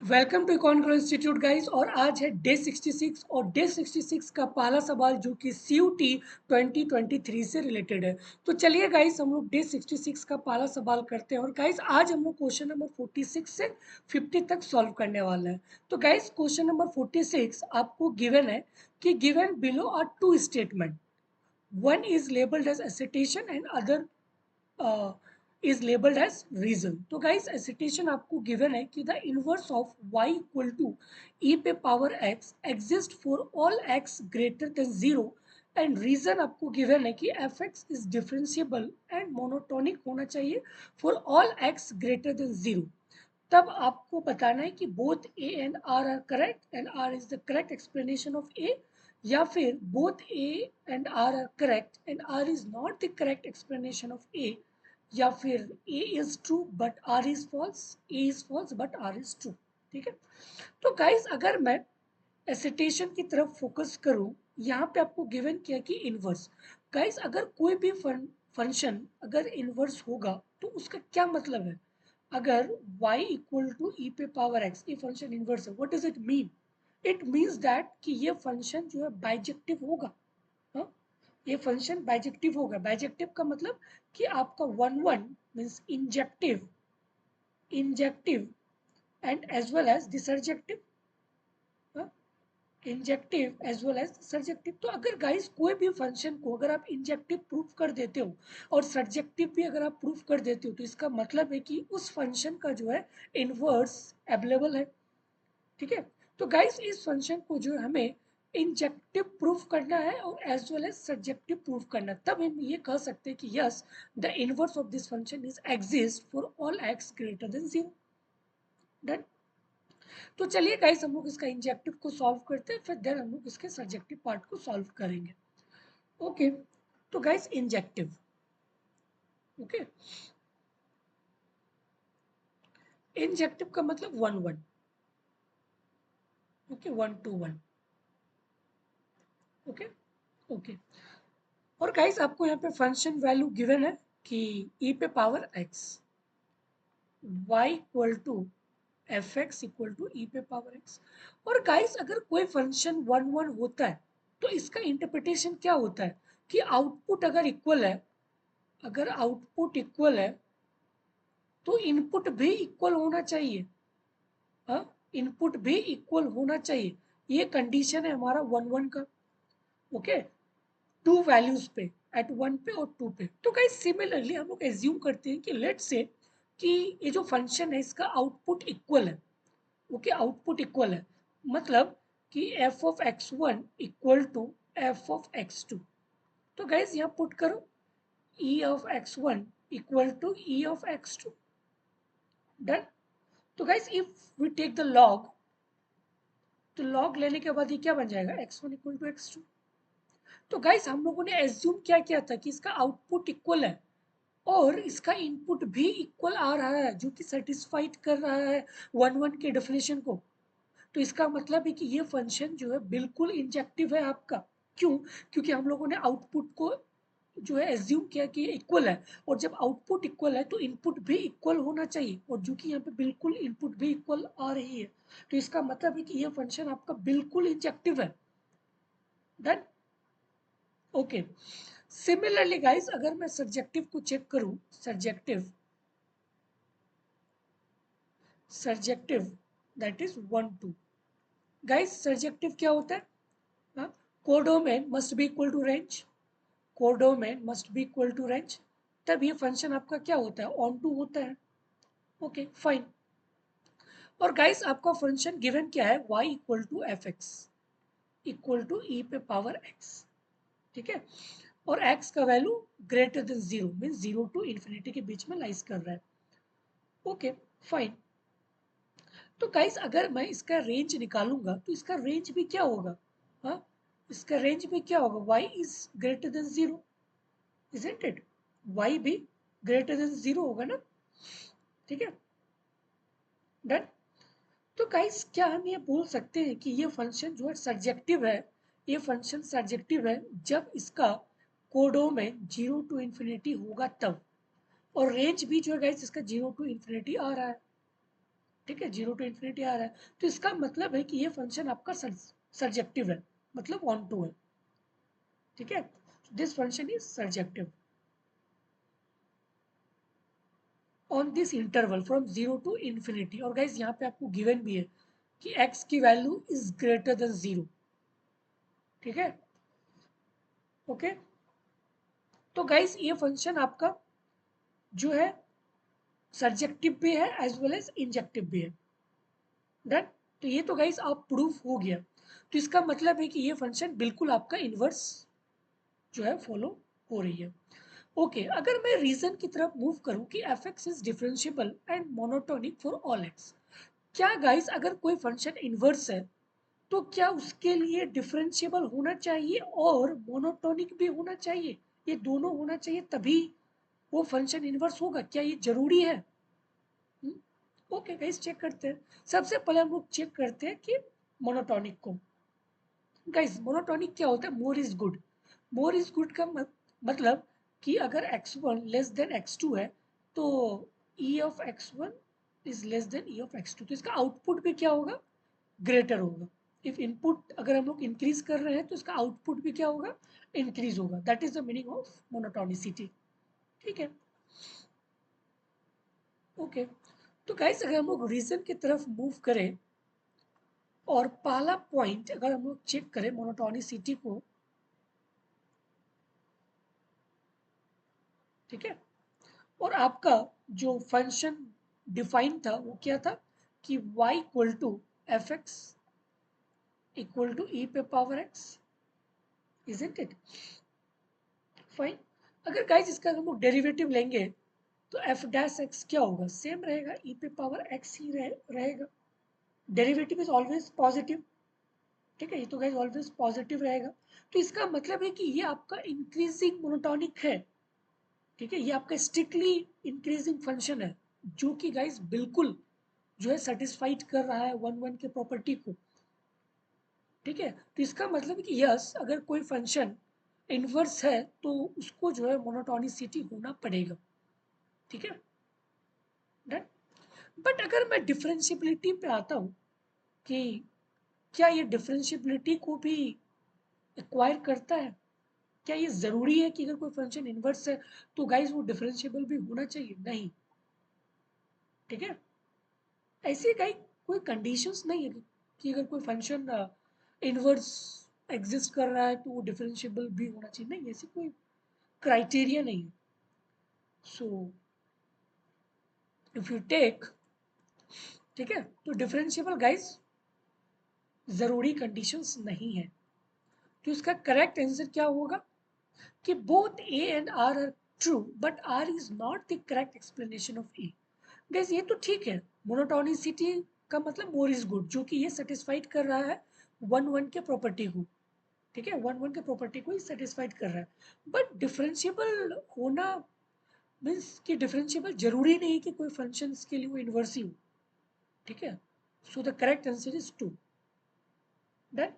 Welcome to Econ institute guys. और आज है डे 66 और डे 66 का पहला सवाल जो कि CUT 2023 से रिलेटेड है। तो चलिए गाइस हम लोग डे 66 का पहला सवाल करते हैं। और गाइस आज हम लोग क्वेश्चन नंबर 46 से 50 तक सॉल्व करने वाला है। तो गाइस क्वेश्चन नंबर 46 आपको गिवन है कि given below are two statement, one is labelled as assertion and other is labeled as reason। तो गाइस एसिटेशन आपको गिवन है कि the inverse of y equal to e पे power x exist for all x greater than zero and reason आपको given है कि fx is differentiable and monotonic होना चाहिए for all x greater than zero. तब आपको बताना है कि both a and r are correct and r is the correct explanation of a, या फिर both a and r are correct and r is not the correct explanation of a, या फिर a is true but r is false, a is false but r is true. ठीक है। तो guys अगर मैं एसिटेशन की तरफ फोकस करूं, यहाँ पे आपको गिवन किया कि इनवर्स। गाइस अगर कोई भी फंक्शन अगर इनवर्स होगा तो उसका क्या मतलब है? अगर y इक्वल टू e पे पावर x ये फंक्शन इनवर्स है, what does it mean? It means that कि ये फंक्शन जो है बाइजेक्टिव होगा। हाँ, ये फंक्शन बाइजेक्टिव होगा। बाइजेक्टिव का मतलब कि आपका one one means injective, injective and as well as surjective, injective as well as surjective. तो अगर गाइस कोई भी फंक्शन को अगर आप इंजेक्टिव प्रूफ कर देते हो और सर्जेक्टिव भी अगर आप प्रूफ कर देते हो तो इसका मतलब है कि उस फंक्शन का जो है इनवर्स अवेलेबल है। ठीक है। तो गाइस इस फंक्शन को जो हमें इंजेक्टिव प्रूफ करना है और as well as subjective proof करना है, तब हम ये कह सकते हैं कि yes the inverse of this function is exist for all x greater than zero. Done. तो चलिए गाइस हम लोग इसका इंजेक्टिव को सॉल्व करते हैं, फिर देन हम लोग इसके सब्जेक्टिव पार्ट को सॉल्व करेंगे। ओके। तो गाइस इंजेक्टिव, ओके, इंजेक्टिव का मतलब one one, okay, one two one, okay, okay. और गाइस आपको यहाँ पे फंक्शन वैल्यू गिवन है कि e पे power x, y equal to f x equal to e पे पावर x। और गाइस अगर कोई फंक्शन वन वन होता है तो इसका इंटरप्रिटेशन क्या होता है कि आउटपुट अगर इक्वल है, अगर आउटपुट इक्वल है तो इनपुट भी इक्वल होना चाहिए। हाँ, इनपुट भी इक्वल होना चाहिए। ये कंडीशन है हमारा वन वन का। ओके, टू वैल्यूज पे, एट वन पे और टू पे। तो गाइस सिमिलरली हम लोग एज्यूम करते हैं कि लेट्स से कि ये जो फंक्शन है इसका आउटपुट इक्वल है। ओके, आउटपुट इक्वल है मतलब कि f of x one equal to f of x two. तो गाइस यहाँ पुट करो e of x one equal to e of x two. Done. तो guys if we take the log, तो log लेने के बाद ये क्या बन जाएगा x one equal to x two. तो गाइस हम लोगों ने एज्यूम क्या किया था कि इसका आउटपुट इक्वल है और इसका इनपुट भी इक्वल आ रहा है जो कि सेटिस्फाइड कर रहा है वन वन के डेफिनेशन को। तो इसका मतलब है कि ये फंक्शन जो है बिल्कुल इंजेक्टिव है आपका। क्यों? क्योंकि हम लोगों ने आउटपुट को जो है एज्यूम किया कि ये इक्वल है, और जब आउटपुट इक्वल है तो इनपुट भी इक्वल होना चाहिए, और जो कि यहाँ पे बिल्कुल इनपुट भी इक्वल आ रही है, तो इसका मतलब है कि ये फंक्शन आपका बिल्कुल इंजेक्टिव है। डन। ओके। सिमिलरली गाइस अगर मैं सब्जेक्टिव को चेक करूं, subjective, subjective that is one two. Guys subjective क्या होता है? Codomain must be equal to range, codomain must be equal to range. तब ये फंक्शन आपका क्या होता है? ऑन टू होता है। Okay fine. और गाइस आपका फंक्शन गिवन क्या है? y equal to f x equal to e पे पावर x। ठीक है। और x का value greater than zero mean zero to infinity के बीच में लाइज कर रहा है। Okay fine. तो गाइस अगर मैं इसका रेंज निकालूंगा तो इसका रेंज भी क्या होगा? हाँ, इसका रेंज भी क्या होगा? y is greater than zero, isn't it? y भी ग्रेटर देन जीरो होगा ना। ठीक है। डन। तो गाइस क्या हम ये बोल सकते हैं कि ये फंक्शन जो है सर्जेक्टिव है, ये फंक्शन सर्जेक्टिव है जब इसका कोडोमेन जीरो टू इन्फिनिटी होगा तब, और रेंज भी जो है गाइस इसका जीरो टू इन्फिनिटी आ रहा है। ठीक है, 0 to इन्फिनिटी आ रहा है, तो इसका मतलब है कि ये फंक्शन आपका सर्जेक्टिव है, मतलब ऑन टू है। ठीक है, this function is surjective on this interval from 0 to infinity. और गाइज यहाँ पे आपको गिवन भी है कि x की वैल्यू इज ग्रेटर देन 0। ठीक है, ओके। तो गाइज ये फंक्शन आपका जो है सर्जेक्टिव भी है एज वेल एज इंजेक्टिव भी है। डन। तो ये तो गाइज आप प्रूफ हो गया। तो इसका मतलब है कि ये फंक्शन बिल्कुल आपका इनवर्स जो है फॉलो हो रही है। ओके, अगर मैं रीजन की तरफ मूव करूं कि F x is differentiable and monotonic for all x, क्या गाइस अगर कोई फंक्शन इनवर्स है तो क्या उसके लिए डिफरेंशिएबल होना चाहिए और मोनोटोनिक भी होना चाहिए? ये दोनों होना चाहिए तभी वो फंक्शन इनवर्स होगा, क्या ये जरूरी है? ओके गाइस, चेक करते हैं। सबसे पहले हम लोग चेक करते हैं कि मोनोटोनिक को। गाइस मोनोटोनिक क्या होता है? More is good. More is good का मतलब कि अगर x1 लेस देन x2 है तो e of x1 is less than e of x2, तो इसका आउटपुट भी क्या होगा? ग्रेटर होगा। इफ इनपुट अगर हम लोग इंक्रीज कर रहे हैं तो इसका आउटपुट भी क्या होगा? इंक्रीज होगा। That is the meaning of monotonicity. ठीक है, ओके। तो गाइस अगर हम लोग रीजन की तरफ मूव करें और पहला पॉइंट अगर हम लोग चेक करें मोनोटोनिसिटी को, ठीक है, और आपका जो फंक्शन डिफाइन था वो क्या था कि y equal to f x equal to e पे power x, isn't it? Fine. अगर गाइस इसका हम लोग डेरिवेटिव लेंगे तो एफ डैश एक्स क्या होगा? सेम रहेगा, ई पे पावर एक्स ही रहेगा। Derivative is always positive. ठीक है, ये तो गाइस ऑलवेज पॉजिटिव रहेगा। तो इसका मतलब है कि ये आपका इंक्रीजिंग मोनोटोनिक है। ठीक है, ये आपका स्ट्रिक्टली इंक्रीजिंग फंक्शन है जो कि गाइस बिल्कुल जो है सेटिस्फाइड कर रहा है वन वन के प्रॉपर्टी को। ठीक है, तो इसका मतलब है कि यस, अगर कोई फंक्शन इनवर्स है तो उसको जो है मोनोटोनिसिटी होना पड़ेगा। ठीक है, डन। बट अगर मैं डिफरेंशियबिलिटी पे आता हूँ कि क्या ये डिफरेंशियबिलिटी को भी एक्वायर करता है? क्या ये जरूरी है कि अगर कोई फंक्शन इनवर्स है तो गाइस वो डिफरेंशिएबल भी होना चाहिए? नहीं। ठीक है, ऐसे गाइस कोई कंडीशंस नहीं है कि अगर कोई फंक्शन इनवर्स एग्जिस्ट कर रहा है तो वो डिफरेंशिएबल भी होना चाहिए, नहीं, ऐसी कोई क्राइटेरिया नहीं है। सो इफ यू टेक, ठीक है, तो डिफरेंशिएबल गाइस जरूरी कंडीशंस नहीं है। तो इसका करेक्ट आंसर क्या होगा कि both A and R true but R is not the correct explanation of A. Guys ये तो ठीक है, मोनोटोनिसिटी का मतलब मोर इज गुड, जो कि ये सेटिस्फाइड कर रहा है वन वन के प्रॉपर्टी को। ठीक है, वन वन के प्रॉपर्टी को ही सेटिस्फाइड कर रहा है। बट डिफरेंशिएबल होना मीन्स कि डिफरेंशिएबल जरूरी नहीं कि कोई फंक्शन के लिए वो इन्वर्स ही हो। ठीक है, so the correct answer is two. Done.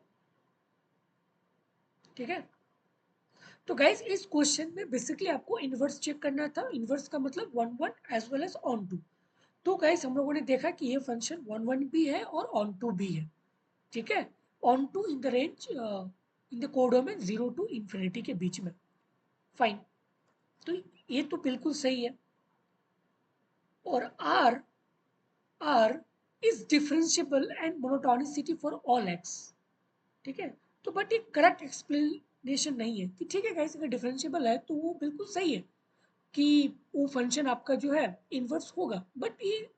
ठीक है, तो गाइज इस क्वेश्चन में बेसिकली आपको इनवर्स चेक करना था। इनवर्स का मतलब one one as well as onto. तो गाइज हम लोगों ने देखा कि ये फंक्शन वन वन भी है और ऑन टू भी है। ठीक है, onto in the range in the codomain 0 to infinity के बीच में। फाइन, तो ये तो बिल्कुल सही है। और R, R is differentiable and monotonicity for all x. ठीक है, तो बट ये करेक्ट एक्सप्लेनेशन नहीं है कि ठीक है गाइस अगर डिफरेंशिएबल है तो वो बिल्कुल सही है कि वो फंक्शन आपका जो है इन्वर्स होगा। बट ये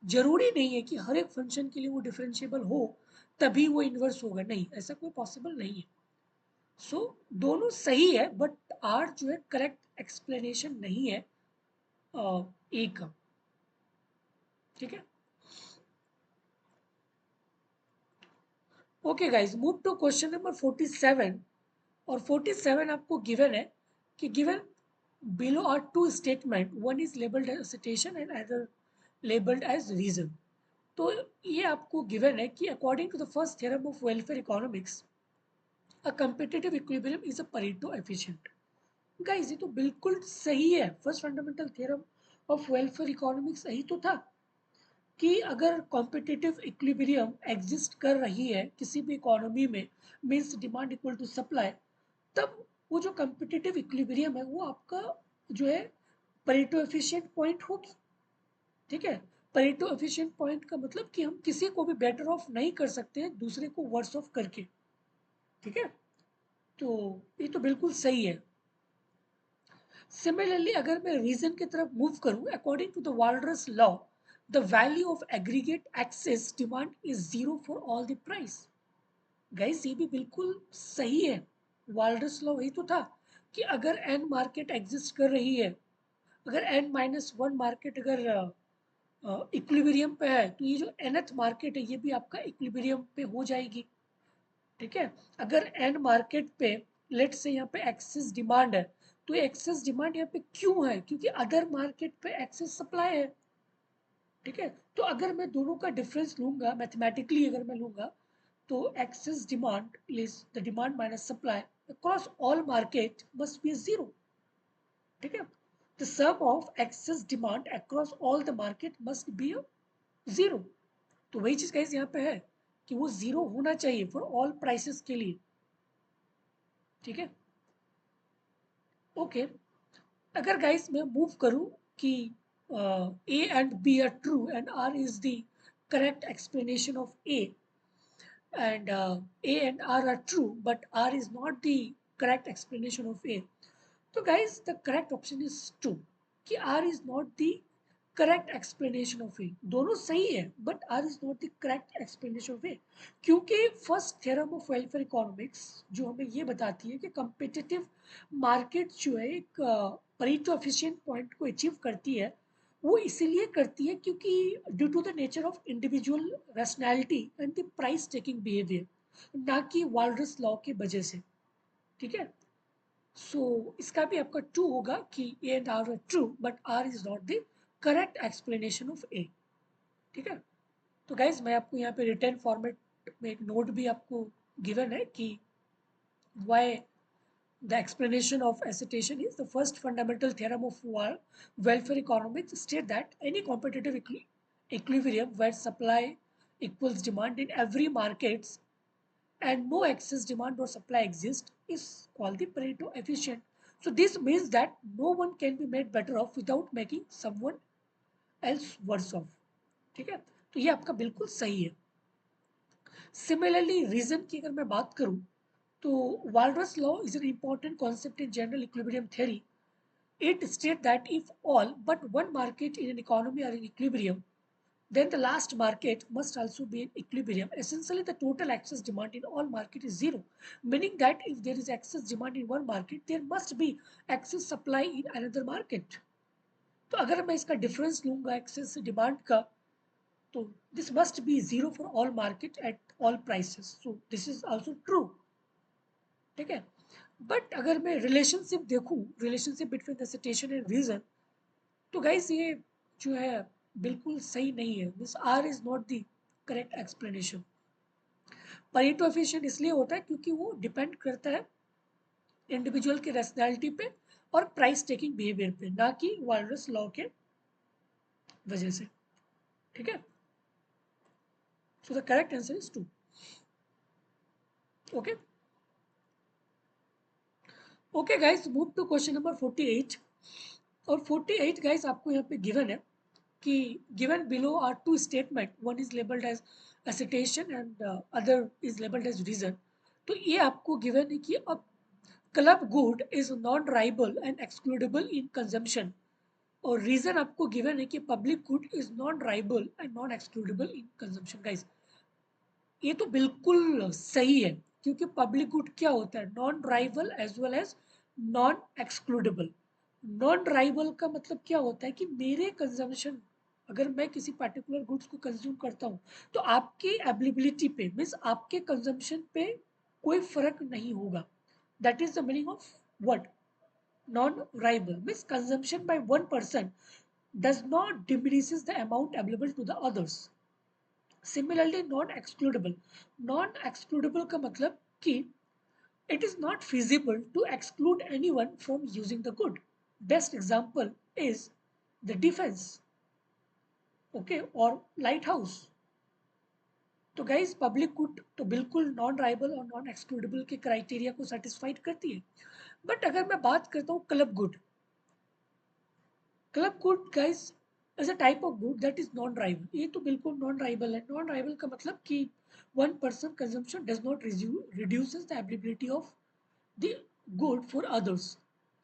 जरूरी नहीं है कि हर एक फंक्शन के लिए वो डिफरेंशिएबल हो तभी वो इन्वर्स होगा, नहीं, ऐसा कोई पॉसिबल नहीं है। सो दोनों सही है बट आर जो है करेक्ट एक्सप्लेनेशन नहीं है ए का। ठीक है, okay guys, move to question number 47। और 47 आपको गिवन है कि given below are two statement, one is labeled as citation and other labeled as reason। तो ये आपको गिवन है कि according to the first theorem of welfare economics a competitive equilibrium is a Pareto efficient। Guys ये तो बिल्कुल सही है, first fundamental theorem of welfare economics सही तो था कि अगर कॉम्पिटिटिव इक्विलिब्रियम एग्जिस्ट कर रही है किसी भी इकोनॉमी में, means demand equal to supply, तब वो जो कॉम्पिटिटिव इक्विलिब्रियम है वो आपका जो है परेटो एफिशिएंट पॉइंट होगी। ठीक है, परेटो एफिशिएंट पॉइंट का मतलब कि हम किसी को भी बेटर ऑफ नहीं कर सकते हैं दूसरे को वर्स ऑफ करके। ठीक है, तो ये तो बिल्कुल सही है। सिमिलरली अगर मैं रीजन की तरफ मूव करूं, according to the Walras law the value of aggregate excess demand is zero for all the price. Guys ये भी बिल्कुल सही है, वाल्डर्स लॉ वही तो था कि अगर एन मार्केट एग्जिस्ट कर रही है, अगर एन माइनस वन मार्केट अगर इक्विलिब्रियम पे है, तो ये जो nth मार्केट है ये भी आपका इक्विलिब्रियम पे हो जाएगी। ठीक है, अगर एन मार्केट पे लेट से यहाँ पे एक्सेस डिमांड है, तो एक्सेस डिमांड यहाँ पे क्यों है, क्योंकि अदर मार्केट पे एक्सेस सप्लाई है। ठीक है, तो अगर मैं दोनों का डिफरेंस लूंगा मैथमेटिकली, अगर मैं लूंगा तो access demand is the demand minus supply across all market must be zero. ठीक है, the sum of excess demand across all the market must be a zero। तो वही चीज गाइस यहाँ पे है कि वो जीरो होना चाहिए फॉर ऑल प्राइसेस के लिए। ठीक है, ओके। अगर गाइस मैं मूव करूं कि A and B are true and R is the correct explanation of A, and A and R are true, but R is not the correct explanation of A. So guys, the correct option is 2 कि R is not the correct explanation of A। दोनों सही है but R is not the correct explanation of A, क्योंकि first theorem of welfare economics जो हमें ये बताती है कि कंपिटिटिव मार्केट जो है एक परेटो एफिशिएंट पॉइंट को अचीव करती है, वो इसीलिए करती है क्योंकि due to the nature of individual rationality and the price taking behaviour, ना कि वाल्डर्स लॉ की वजह से। ठीक है, सो इसका भी आपका ट्रू होगा कि A and R are true but R is not the correct explanation of A. ठीक है, तो गाइज मैं आपको यहाँ पे रिटर्न फॉर्मेट में एक नोट भी आपको गिवन है कि Y the explanation of assertion is the first fundamental theorem of welfare economics state that any competitive equilibrium where supply equals demand in every markets and no excess demand or supply exists is called the Pareto efficient. So this means that no one can be made better off without making someone else worse off। ठीक है, तो ये आपका बिल्कुल सही है। Similarly reason की अगर मैं बात करूं तो Walras law is an important concept in general equilibrium theory. It states that if all but one market in an economy are in equilibrium, then the last market must also be in equilibrium. Essentially, the total excess demand in all market is zero, meaning that if there is excess demand in one market, there must be excess supply in another market. तो अगर मैं इसका difference लूंगा access demand का, तो this must be zero for all market at all prices, so this is also true. ठीक है, but अगर मैं रिलेशनशिप देखूं, relationship between the situation and reason, तो गाइस ये जो है बिल्कुल सही नहीं है, this R is not the correct explanation. Pareto efficient इसलिए होता है क्योंकि वो डिपेंड करता है इंडिविजुअल की रैशनैलिटी पे और प्राइस टेकिंग बिहेवियर पे, ना कि वाल्डर्स लॉ के वजह से। ठीक है, so the correct answer is 2। Okay, okay guys, move to question number 48। और 48 गाइस आपको यहाँ पे गिवन है कि given below are two statement, one is labeled as assertion and other is labeled as reason। तो ये आपको given है कि a club good is non-rival and excludable in consumption, और reason आपको given है कि public good is non-rival and non-excludable in consumption। guys ये तो बिल्कुल सही है, क्योंकि पब्लिक गुड क्या होता है, non rival as well as non excludable. Non rival का मतलब क्या होता है कि मेरे कंजम्पशन, अगर मैं किसी पर्टिकुलर गुड्स को कंज्यूम करता हूँ तो आपकी अवेलेबिलिटी पे मीन्स आपके कंजम्पशन पे कोई फर्क नहीं होगा। That is the meaning of word non rival, means consumption by one person does not diminishes the amount available to the others। Similarly non excludable, non excludable का मतलब कि it is not feasible to exclude anyone from using the good। Best example is the defense। ओके, और light house. तो guys public good तो बिल्कुल non राइबल और नॉन एक्सक्लूडेबल के क्राइटेरिया को सेटिस्फाइड करती है। बट अगर मैं बात करता हूँ club good, club good guys is a type of good that is non राइबल। ये तो बिल्कुल नॉन राइबल है। नॉन राइबल का मतलब कि one person consumption does not reduces the availability of the good for others.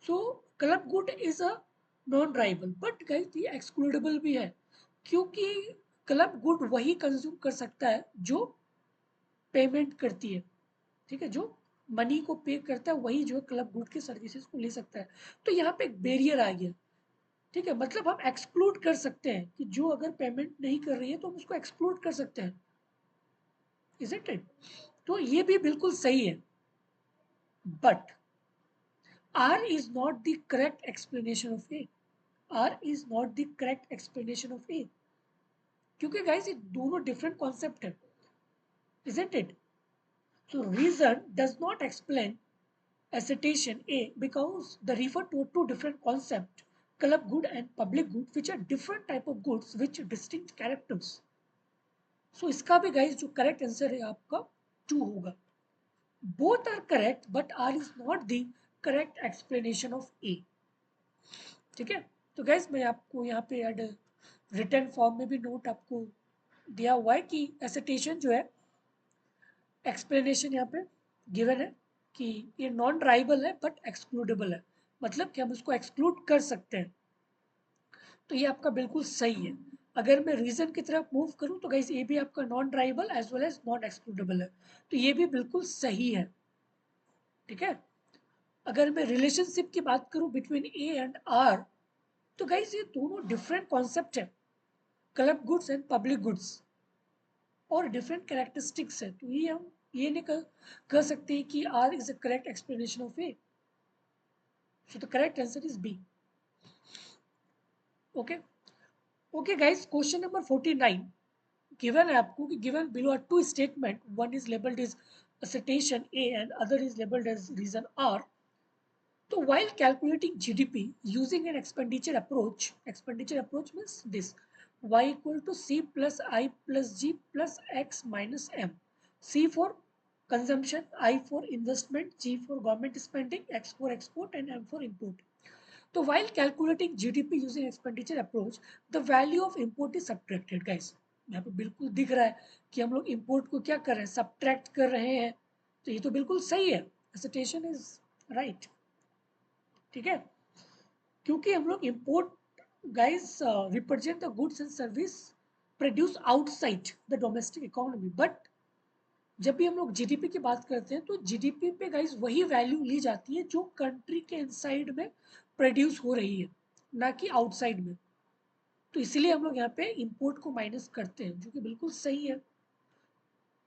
So club good is a non-rival, but guys ये excludable भी है, क्योंकि क्लब गुड वही कंज्यूम कर सकता है जो पेमेंट करती है। ठीक है, जो मनी को पे करता है वही जो है क्लब गुड के सर्विसेज को ले सकता है। तो यहाँ पे एक बैरियर आ गया। ठीक है, मतलब हम एक्सक्लूड कर सकते हैं कि जो अगर पेमेंट नहीं कर रही है तो हम उसको एक्सक्लूड कर सकते हैं, इजंट इट? तो ये भी बिल्कुल सही है, but R is not the correct explanation of A. R is not the correct explanation of A. क्योंकि guys ये दोनों different concept है, isn't it? So reason does not explain assertion A because they refer to two different concepts, club good and public good, which are different type of goods which distinct characters. So इसका भी guys जो correct answer है आपका 2 होगा। Both are correct, but R is not the correct explanation of A. ठीक है, तो gas मैं आपको यहाँ पे रिटर्न फॉर्म में भी नोट आपको दिया हुआ है कि एसेटेशन जो है एक्सप्लेनेशन यहाँ पे गिवन है कि ये नॉन ट्राइबल है बट एक्सक्लूडेबल है, मतलब कि हम उसको एक्सक्लूड कर सकते हैं। तो ये आपका बिल्कुल सही है। अगर मैं रीजन की तरफ मूव करूं तो गाइस ये भी आपका non tribal as well as non excludable है, तो ये भी बिल्कुल सही है। ठीक है, अगर मैं रिलेशनशिप की बात करूं बिटवीन ए एंड आर, तो गाइस ये दोनों डिफरेंट कॉन्सेप्ट है, club goods and public goods, और डिफरेंट कैरेक्टरिस्टिक्स है। तो ये हम ये नहीं कह सकते हैं कि R is a correct explanation of A. So the correct answer is B. Okay, okay guys, question number 49 given है आपको कि given below are two statement, one is labelled is assertion A and other is labeled as reason R. So while calculating GDP using an expenditure approach means this: y equal to C plus I plus G plus X minus M. C for consumption, I for investment, G for government spending, X for export and M for import. So while calculating GDP using expenditure approach, the value of import is subtracted, guys. यहाँ पे बिल्कुल दिख रहा है कि हम लोग import को क्या कर रहे हैं, subtract कर रहे हैं। तो ये तो बिल्कुल सही है, assertion is right. ठीक है, क्योंकि हम लोग import guys represent the goods and service produce outside the domestic economy. But जब भी हम लोग जीडीपी की बात करते हैं तो जीडीपी पे गाइस वही वैल्यू ली जाती है जो कंट्री के इनसाइड में प्रोड्यूस हो रही है, ना कि आउटसाइड में। तो इसीलिए हम लोग यहाँ पे इंपोर्ट को माइनस करते हैं, जो कि बिल्कुल सही है।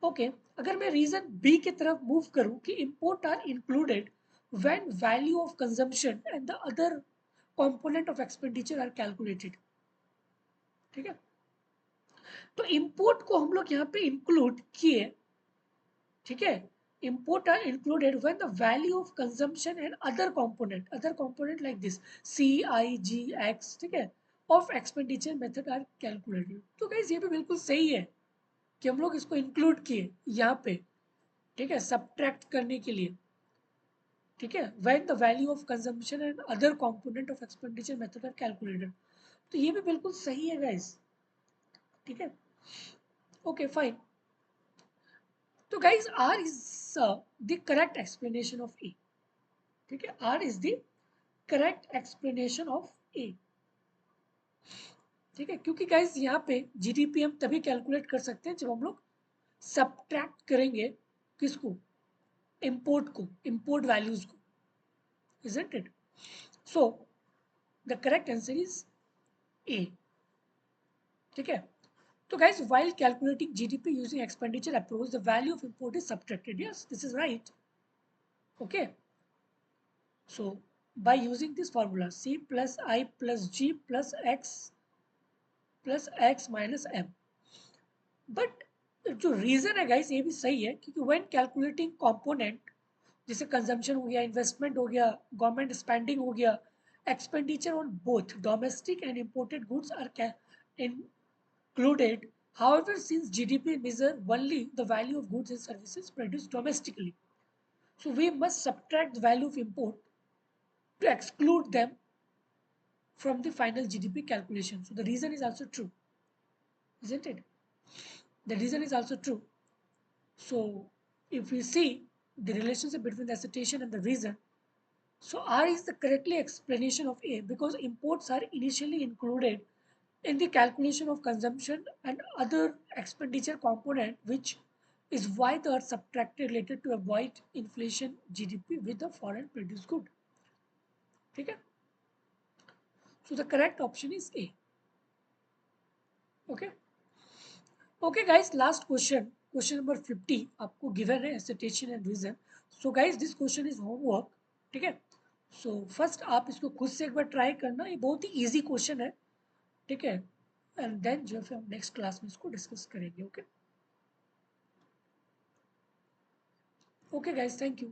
ओके, अगर मैं रीजन बी की तरफ मूव करूं कि import are included when value of consumption and the other component of expenditure are calculated. ठीक है, तो इंपोर्ट को हम लोग यहाँ पे इंक्लूड किए। ठीक है, import are included when the value of consumption and other component like this C I G X, ठीक है, of expenditure method are calculated. तो गाइस ये भी बिल्कुल सही है कि हम लोग इसको इंक्लूड किए यहाँ पे। ठीक है, सब्ट्रैक्ट करने के लिए। ठीक है, when the value of consumption and other component of expenditure method are calculated. तो ये भी बिल्कुल सही है गाइस। ठीक है, ओके फाइन। तो guys R is the correct explanation of A. ठीक है, R is the correct explanation of A. ठीक है, क्योंकि गाइस यहाँ पे जीडीपी हम तभी कैलकुलेट कर सकते हैं जब हम लोग सब्ट्रैक्ट करेंगे किसको, इंपोर्ट को, इंपोर्ट वैल्यूज को, isn't it? So the correct answer is A. ठीक है, तो guys while calculating GDP using expenditure approach the value of import is subtracted. Yes, this is right. Okay, so by using this formula C plus I plus G plus X minus M. But जो reason है guys ये भी सही है, क्योंकि when calculating component जैसे consumption हो गया, इन्वेस्टमेंट हो गया, गवर्नमेंट स्पेंडिंग हो गया, expenditure on both domestic and imported goods are in included. However, since GDP measure only the value of goods and services produced domestically, so we must subtract the value of import to exclude them from the final GDP calculation. So the reason is also true, isn't it? The reason is also true. So if we see the relationship between the assertion and the reason, so R is the correctly explanation of A because imports are initially included in the calculation of consumption and other expenditure component, which is why they are subtracted later to avoid inflation GDP with the foreign produced good. Okay? So the correct option is A. Okay? Okay guys, last question. Question number 50 आपको given है assertion and reason. So guys, this question is homework. ठीक है? So first आप इसको खुद से एक बार try करना. ये बहुत ही easy question है. ठीक है? And then जो है हम next class में इसको discuss करेंगे. Okay? Okay guys, thank you.